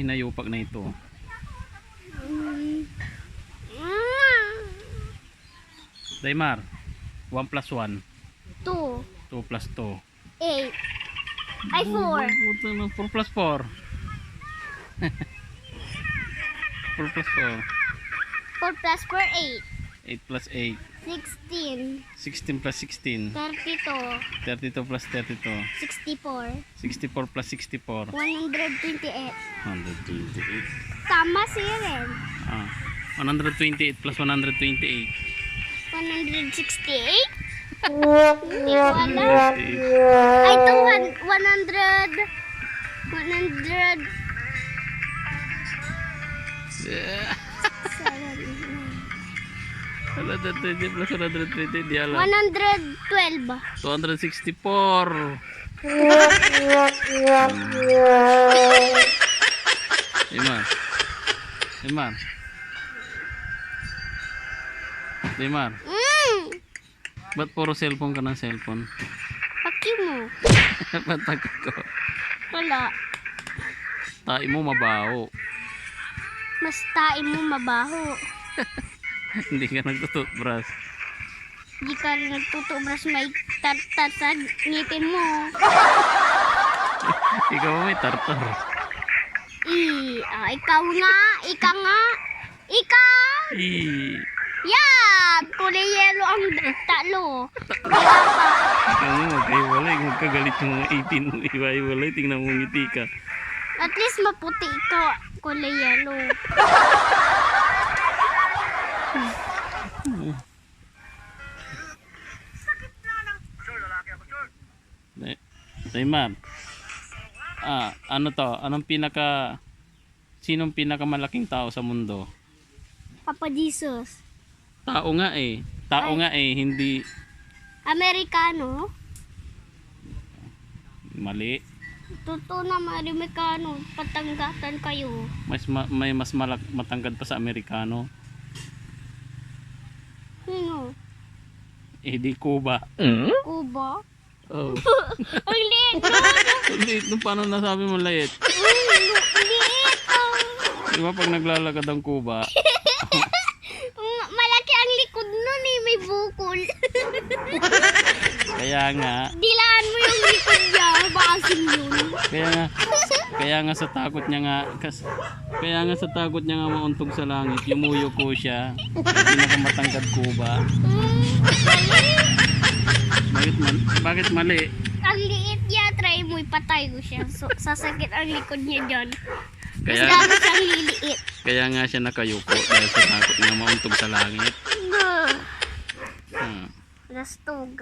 sinayupak na ito. Daimar, 1 plus 1. 2. 2 plus 2. 8. Ay, 4. 4 plus 4. 4 plus 4. 4 plus 4, 8. 8 plus 8. 16. 16 plus 16. 32. 32 plus 32. 64. 64 plus 64. 128. 128. Tama siya rin. 128 plus 128. 168? Hindi ko alam. Ay, ito 100. 100. Yeah. 7. 120 plus 120, di alam. 112. 264. Daimar. Daimar. Daimar. Ba't puro cellphone ka ng cellphone? Paki mo. Ba't takot ko? Wala. Tayo mo mabaho. Mas tain mo mabaho. Hindi ka nagtututbrush. Di ka rin nagtutubras, may tartar sa ngipin mo. Ikaw may tartar. Ikaw nga. Ika nga. Ika! Yan! Kulay yelo ang talo. Ikaw mo magkaiwalay. Magkagalit yung mga 18 mo. Iwa-iwalay. Tingnan mo ngiti ka. At least maputi ikaw. Kulay yelo. Daimar. Ano to? Sinong pinakamalaking tao sa mundo? Papa Jesus. Tao nga eh. Tao nga eh, hindi Amerikano. mali. Totoo na Amerikano. Patanggatan kayo. May mas matangkad pa sa Amerikano. Sino? Eh di Cuba. Cuba? Oh. Ang liit no? Ang liit nung paano nasabi mo liit? Liit. Di ba pag naglalakad ang Cuba? Malaki ang likod nun eh. May bukol. Kaya nga. Dilaan mo yung likod niya. Basin yun. Kaya nga sa takot niya nga mauntog sa langit, yumuyo ko siya. Pinakamatangkad Cuba. Bakit mali? Ang liit niya. Try mo ipatay ko siya. So, sasakit ang likod niya dyan. Mas Kaya, lalo siyang liliit. kaya nga siya nakayuko dahil sa takot niya mauntog sa langit. Lastog.